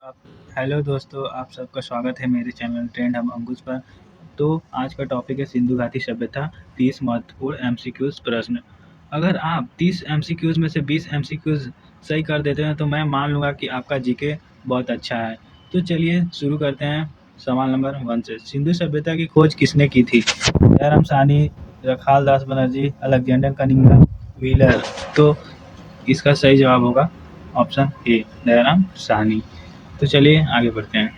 आप हेलो दोस्तों, आप सबका स्वागत है मेरे चैनल ट्रेंड हम अंकुश पर। तो आज का टॉपिक है सिंधु घाटी सभ्यता, 30 महत्वपूर्ण एमसीक्यूज़ प्रश्न। अगर आप 30 एमसीक्यूज़ में से 20 एमसीक्यूज़ सही कर देते हैं तो मैं मान लूँगा कि आपका जीके बहुत अच्छा है। तो चलिए शुरू करते हैं। सवाल नंबर 1 से। सिंधु सभ्यता की खोज किसने की थी? दयाराम साहनी, रखाल दास बनर्जी, अलेक्जेंडर कनिंघम, व्हीलर। तो इसका सही जवाब होगा ऑप्शन ए, दयाराम साहनी। तो चलिए आगे बढ़ते हैं।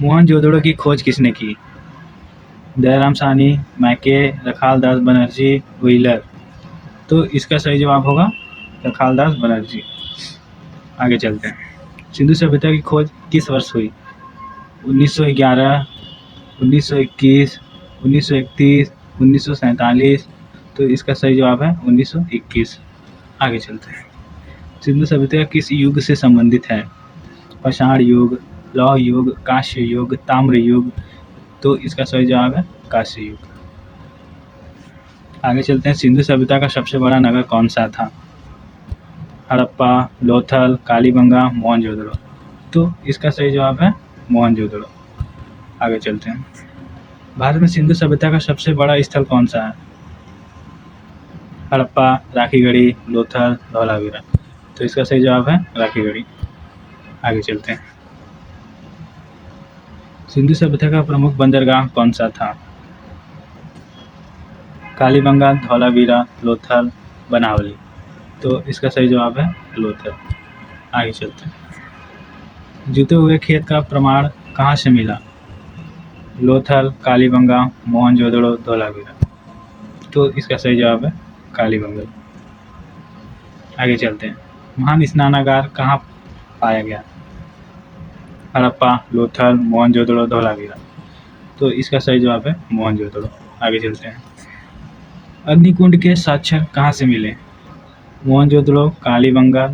मोहनजोदड़ो की खोज किसने की? दयाराम साहनी, मैके, रखाल दास बनर्जी, व्हीलर। तो इसका सही जवाब होगा रखाल दास बनर्जी। आगे चलते हैं। सिंधु सभ्यता की खोज किस वर्ष हुई? 1911, 1921, 1931, 1947। तो इसका सही जवाब है 1921। आगे चलते हैं। सिंधु सभ्यता किस युग से संबंधित है? पाषाण युग, लौह युग, कांस्य युग, ताम्र युग। तो इसका सही जवाब है कांस्य युग। आगे चलते हैं। सिंधु सभ्यता का सबसे बड़ा नगर कौन सा था? हड़प्पा, लोथल, कालीबंगा, मोहनजोदड़ो। तो इसका सही जवाब है मोहनजोदड़ो। आगे चलते हैं। भारत में सिंधु सभ्यता का सबसे बड़ा स्थल कौन सा है? हड़प्पा, राखीगढ़ी, लोथल, धौलावीरा। तो इसका सही जवाब है राखीगढ़ी। आगे चलते हैं। सिंधु सभ्यता का प्रमुख बंदरगाह कौन सा था? कालीबंगा, धौलावीरा, लोथल, बनावली। तो इसका सही जवाब है लोथल। आगे चलते हैं। जुते हुए खेत का प्रमाण कहाँ से मिला? लोथल, कालीबंगा, मोहनजोदड़ो, धौलावीरा। तो इसका सही जवाब है कालीबंगा। आगे चलते हैं। महान स्नानागार कहाँ पाया गया? हड़प्पा, लोथल, मोहनजोदड़ो, धौलावीरा। तो इसका सही जवाब है मोहनजोदड़ो। आगे चलते हैं। अग्निकुंड के साक्ष्य कहाँ से मिले? मोहनजोदड़ो, कालीबंगा,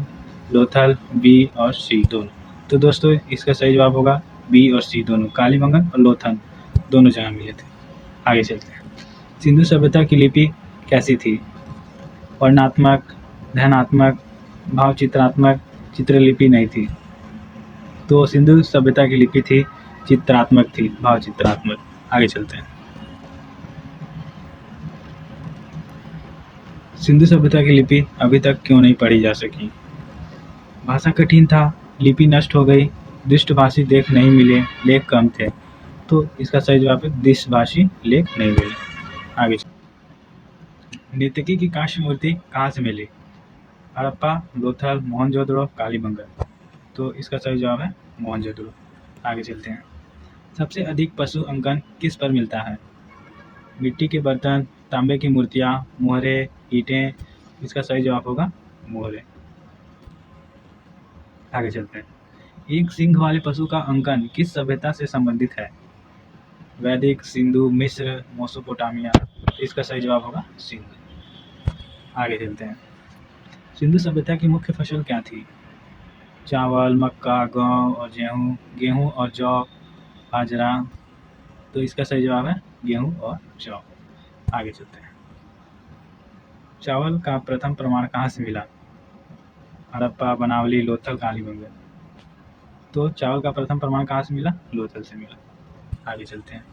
लोथल, बी और सी दोनों। तो दोस्तों इसका सही जवाब होगा बी और सी दोनों, कालीबंगा और लोथल दोनों जगह मिले थे। आगे चलते हैं। सिंधु सभ्यता की लिपि कैसी थी? वर्णात्मक, ध्यानात्मक, भावचित्रात्मक, चित्रलिपि नहीं थी। तो सिंधु सभ्यता की लिपि थी चित्रात्मक थी, भावचित्रात्मक। आगे चलते हैं। सिंधु सभ्यता की लिपि अभी तक क्यों नहीं पढ़ी जा सकी? भाषा कठिन था, लिपि नष्ट हो गई, दृष्टभाषी लेख नहीं मिले, लेख कम थे। तो इसका सही जवाब है दृष्टभाषी लेख नहीं मिले। आगे नर्तकी की कांस्य मूर्ति कहाँ से मिली? हड़प्पा, लोथल, मोहनजोदड़ो, कालीबंगा। तो इसका सही जवाब है मोहनजोदड़ो। आगे चलते हैं। सबसे अधिक पशु अंकन किस पर मिलता है? मिट्टी के बर्तन, तांबे की मूर्तियाँ, मोहरे, ईंटें। इसका सही जवाब होगा मोहरे। आगे चलते हैं। एक सींग वाले पशु का अंकन किस सभ्यता से संबंधित है? वैदिक, सिंधु, मिस्र, मेसोपोटामिया। इसका सही जवाब होगा सिंधु। आगे चलते हैं। सिंधु सभ्यता की मुख्य फसल क्या थी? चावल, मक्का, गेहूँ और गेहूँ और जौ, बाजरा। तो इसका सही जवाब है गेहूँ और जौ। आगे चलते हैं। चावल का प्रथम प्रमाण कहाँ से मिला? हड़प्पा, बनावली, लोथल, कालीबंगा। तो चावल का प्रथम प्रमाण कहाँ से मिला? लोथल से मिला। आगे चलते हैं।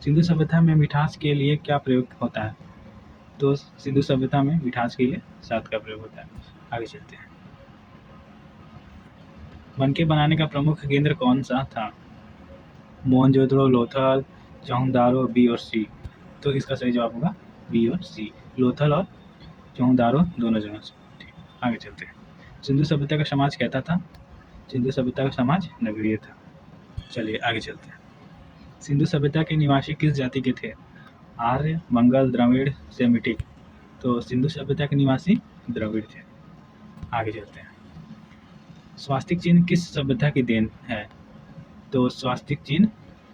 सिंधु सभ्यता में मिठास के लिए क्या प्रयोग होता है? तो सिंधु सभ्यता में मिठास के लिए शहद का प्रयोग होता है। आगे चलते हैं। मनके बनाने का प्रमुख केंद्र कौन सा था? मोहनजोदड़ो, लोथल, चौहदारो, बी और सी। तो इसका सही जवाब होगा बी और सी, लोथल और चौहदारो दोनों जगह से। ठीक, आगे चलते हैं। सिंधु सभ्यता का समाज कैसा था? सिंधु सभ्यता का समाज नगरीय था। चलिए आगे चलते हैं। सिंधु सभ्यता के निवासी किस जाति के थे? आर्य, मंगल, द्रविड़, सेमिटिक। तो सिंधु सभ्यता के निवासी द्रविड़ थे। आगे चलते हैं। स्वास्तिक चिन्ह किस सभ्यता की देन है? तो स्वास्तिक चिन्ह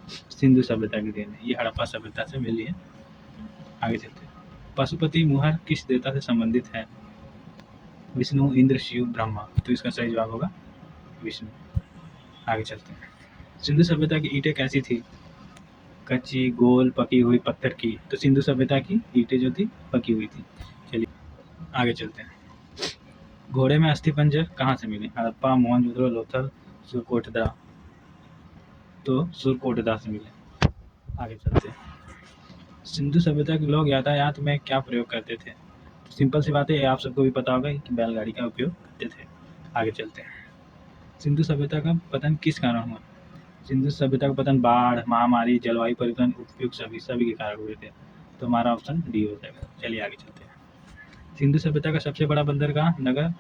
सिंधु सभ्यता की देन है, ये हड़प्पा सभ्यता से मिली है। आगे चलते हैं। पशुपति मुहर किस देवता से संबंधित है? विष्णु, इंद्र, शिव, ब्रह्मा। तो इसका सही जवाब होगा विष्णु। आगे चलते हैं। सिंधु सभ्यता की ईंटें कैसी थी? कच्ची, गोल, पकी हुई, पत्थर की। तो सिंधु सभ्यता की ईंटें जो थी पकी हुई थी। चलिए आगे चलते हैं। घोड़े में अस्थिपंजर कहाँ से मिले? हड़प्पा, मोहनजोदड़ो, लोथल, सुरकोटदा। तो सुरकोटदा से मिले। आगे चलते हैं। सिंधु सभ्यता के लोग यातायात में क्या प्रयोग करते थे? तो सिंपल सी बात है, ये आप सबको भी पता होगा कि बैलगाड़ी का उपयोग करते थे। आगे चलते हैं। सिंधु सभ्यता का पतन किस कारण हुआ? सिंधु सभ्यता का पतन बाढ़, महामारी, जलवायु परिवर्तन, उपयुक्त सभी के कारण हुए थे। तो हमारा ऑप्शन डी हो जाएगा। चलिए आगे चलते हैं। सिंधु सभ्यता का सबसे बड़ा बंदरगाह नगर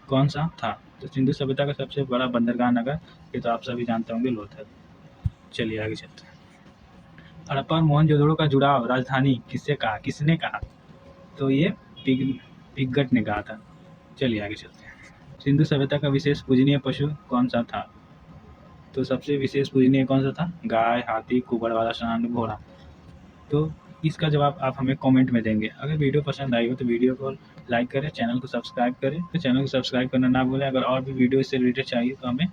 कौन सा था? तो सिंधु सभ्यता का सबसे बड़ा बंदरगाह नगर, ये तो आप सभी जानते होंगे, लोथल। चलिए आगे चलते हैं। हड़प्पा और मोहनजोदड़ो का जुड़ाव राजधानी किसने कहा? तो ये पिगट ने कहा था। चलिए आगे चलते हैं। सिंधु सभ्यता का विशेष पूजनीय पशु कौन सा था? तो सबसे विशेष पूजनीय कौन सा था? गाय, हाथी, कुबड़ वाला सांड, घोड़ा। तो इसका जवाब आप हमें कमेंट में देंगे। अगर वीडियो पसंद आई हो तो वीडियो को लाइक करें, चैनल को सब्सक्राइब करें। तो चैनल को सब्सक्राइब करना ना भूलें। अगर और भी वीडियो इससे रिलेटेड चाहिए तो हमें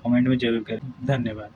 कमेंट में ज़रूर करें। धन्यवाद।